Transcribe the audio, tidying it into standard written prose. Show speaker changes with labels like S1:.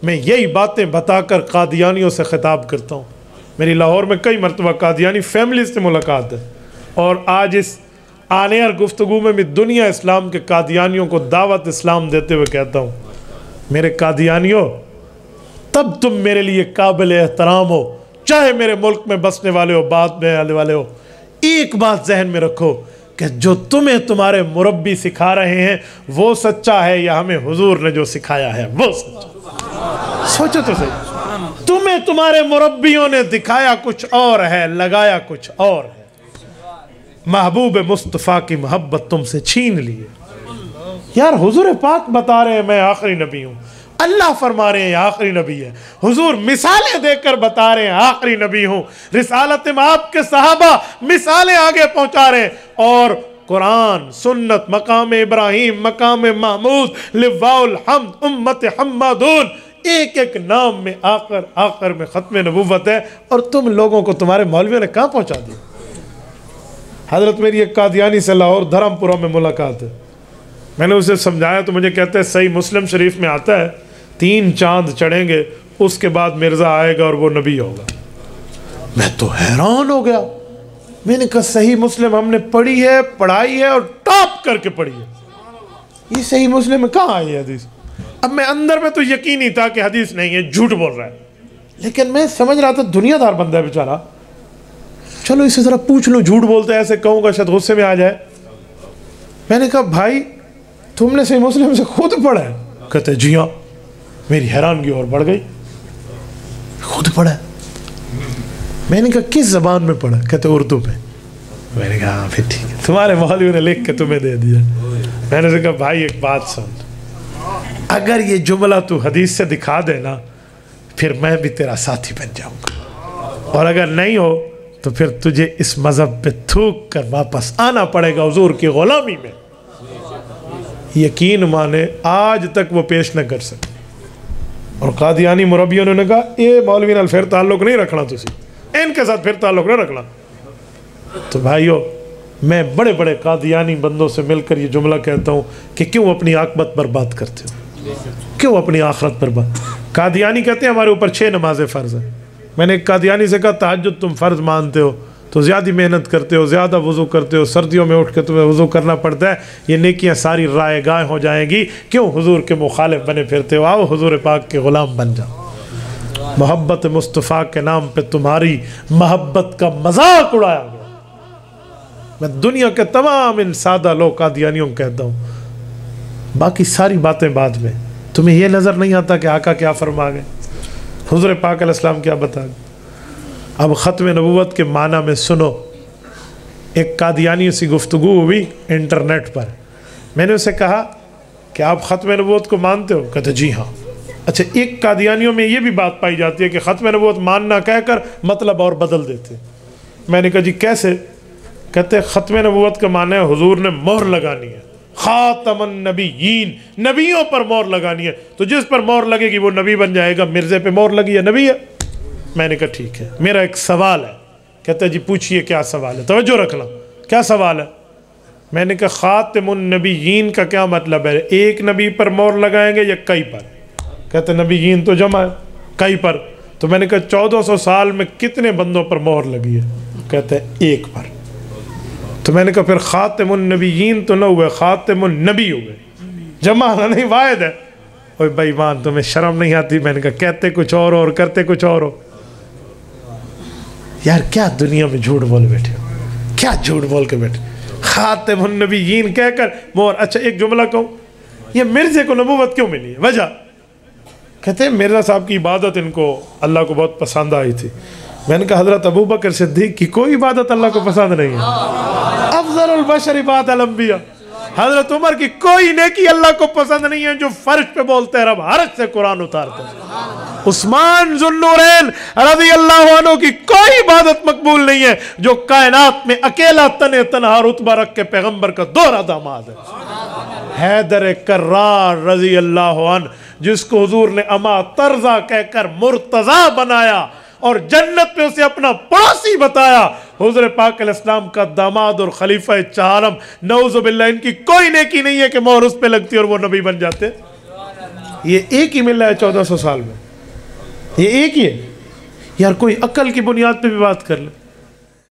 S1: میں یہی باتیں بتا کر قادیانیوں سے خطاب کرتا ہوں. میری لاہور میں کئی مرتبہ قادیانی فیملی سے ملاقات ہے، اور آج اس آنے اور گفتگو میں بھی دنیا اسلام کے قادیانیوں کو دعوت اسلام دیتے ہوئے کہتا ہوں، میرے قادیانیوں، تب تم میرے لیے قابل احترام ہو، چاہے میرے ملک میں بسنے والے ہو، بعد میں آنے والے ہو. ایک بات ذہن میں رکھو کہ جو تمہیں تمہارے مربی سکھا رہے ہیں وہ سچا ہے، یا ہمیں حضور نے جو سکھایا ہے وہ سچا؟ سوچو تو صحیح، تمہیں تمہارے مربیوں نے دکھایا کچھ اور ہے، لگایا کچھ اور ہے. محبوب مصطفیٰ کی محبت تم سے چھین لی ہے. یار حضور پاک بتا رہے ہیں میں آخری نبی ہوں، اللہ فرما رہے ہیں آخری نبی ہے، حضور مثالیں دے کر بتا رہے ہیں آخری نبی ہوں، رسالت میں آپ کے صحابہ مثالیں آگے پہنچا رہے ہیں، اور قرآن، سنت، مقام ابراہیم، مقام محمود، لواء الحمد، امت حمادون، ایک ایک نام میں آخر میں ختم نبوت ہے، اور تم لوگوں کو تمہارے مولویوں نے کہاں پہنچا دیا. حضرت میری ایک قادیانی سے لاہور دھرم پورہ میں ملاقات ہے. میں نے اسے سمجھایا تو مجھے کہتے ہیں صحیح مسلم شریف میں آتا ہے 3 چاند چڑھیں گے، اس کے بعد مرزا آئے گا اور وہ نبی ہوگا. میں تو حیران ہو گیا. میں نے کہا صحیح مسلم ہم نے پڑھی ہے، پڑھائی ہے، اور ٹاپ کر کے پڑھی ہے، یہ صحیح مسلم میں کہاں آئی ہے حدیث؟ اب میں اندر میں تو یقین ہی تھا کہ حدیث نہیں ہے، جھوٹ بول رہا ہے، لیکن میں سمجھ رہا تھا دنیا دار بندہ ہے بیچارہ، چلو اسے ذرا پوچھ لو، جھوٹ بولتے ہیں ایسے کہوں گا شاید غصے میں آ جائے. میں نے کہا بھائی تم نے صحیح مسلم سے خود پڑھا ہے؟ کہتے جی ہاں. میری حیرانگی اور بڑھ گئی، خود پڑھا ہے؟ میں نے کہا کس زبان میں پڑھا؟ کہتے اردو میں. میں نے کہا ہاں پھر ٹھیک ہے، تمہارے مولوی نے لکھ کے تمہیں دے دیا. میں نے کہا بھائی ایک بات سن، اگر یہ جملہ تو حدیث سے دکھا دے نا پھر میں بھی تیرا ساتھی بن جاؤں گا، اور اگر نہیں ہو تو پھر تجھے اس مذہب پہ تھوک کر واپس آنا پڑے گا حضور کی غلامی میں. یقین مانے آج تک وہ پیش نہ کر سکے. اور قادیانی مربیوں نے کہا یہ مولوی نال پھر تعلق نہیں رکھنا، تسی ان کے ساتھ پھر تعلق نہ رکھنا. تو بھائیو میں بڑے بڑے قادیانی بندوں سے مل کر یہ جملہ کہتا ہوں کہ کیوں اپنی عاقبت برباد کرتے ہو، کیوں اپنی آخرت برباد. قادیانی کہتے ہیں ہمارے اوپر 6 نمازیں فرض ہیں. میں نے ایک قادیانی سے کہا تہجد تم فرض مانتے ہو تو زیادہ محنت کرتے ہو، زیادہ وضو کرتے ہو، سردیوں میں اٹھ کے تمہیں وضو کرنا پڑتا ہے، یہ نیکیاں ساری رائے گاہ ہو جائیں گی، کیوں حضور کے مخالف بنے پھرتے ہو؟ آؤ حضور پاک کے غلام بن جاؤ. محبت مصطفیٰ کے نام پہ تمہاری محبت کا مذاق اڑایا گیا. میں دنیا کے تمام ان سادہ لوگ قادیانیوں کو کہتا ہوں باقی ساری باتیں بعد میں. تمہیں یہ نظر نہیں آتا کہ آقا کیا فرما گئے، حضور پاک علیہ السلام کیا بتا گئے؟ اب ختم نبوت کے معنی میں سنو. ایک قادیانی سی گفتگو ہوئی انٹرنیٹ پر. میں نے اسے کہا کہ آپ ختم نبوت کو مانتے ہو؟ کہتے جی ہاں. اچھا ایک قادیانیوں میں یہ بھی بات پائی جاتی ہے کہ ختم نبوت ماننا کہہ کر مطلب اور بدل دیتے. میں نے کہا جی کیسے؟ کہتے ختم نبوت کا معنی ہے حضور نے مہر لگانی ہے، خاتم النبیین، نبیوں پر مہر لگانی ہے، تو جس پر مہر لگے گی وہ نبی بن جائے گا. مرزے پہ مہر لگی ہے، نبی ہے. میں نے کہا ٹھیک ہے، میرا ایک سوال ہے. کہتے جی پوچھئے کیا سوال ہے، توجہ رکھنا، کیا سوال ہے؟ میں نے کہا خاتم النبیین کا کیا مطلب ہے، ایک نبی پر مہر لگائیں گے یا کئی پر؟ کہتے نبیین تو جمع ہے، کئی پر. تو میں نے کہا 1400 سال میں کتنے بندوں پر مہر لگی ہے؟ کہتے ایک پر. تو میں نے کہا پھر خاتم النبیین تو نہ ہوئے، خاتم النبی ہوئے، جمع نہیں واحد ہے. اوہ بھائی مان تمہیں شرم نہیں آتی؟ میں نے کہا کہتے کچھ اور کرتے کچھ اور ہو. یار کیا دنیا میں جھوٹ بول بیٹھے ہو، کیا جھوٹ بول کے بیٹھے. خاتم النبیین کہہ کر مہر. اچھا ایک جملہ کہوں، یہ مرزے کو نبوت کیوں ملی ہے؟ وجہ کہتے ہیں مرزا صاحب کی عبادت ان کو اللہ کو بہت پسند آئی تھی. میں نے کہا حضرت ابوبکر صدیق کی کوئی عبادت اللہ کو پسند نہیں ہے، افضل البشر بعد الانبیاء. حضرت عمر کی کوئی نیکی اللہ کو پسند نہیں ہے جو فرش پہ بولتے ہیں رب عرش سے قرآن اتارتے ہیں. عثمان ذو النورین رضی اللہ عنہ کی کوئی عبادت مقبول نہیں ہے جو کائنات میں اکیلا تنہا رتبہ رکھ کے پیغمبر کا دوہرا داماد ہے. حیدر کرار رضی اللہ عنہ جس کو حضور نے اما ترزا کہہ کر مرتضی بنایا اور جنت میں اسے اپنا پڑوسی بتایا، حضور پاک علیہ السلام کا داماد اور خلیفہ چہارم، نعوذ باللہ ان کی کوئی نیکی نہیں ہے کہ مہر اس پہ لگتی اور وہ نبی بن جاتے. یہ ایک ہی مل رہا ہے 1400 سال میں، یہ ایک ہی ہے یار، کوئی عقل کی بنیاد پہ بھی بات کر لے۔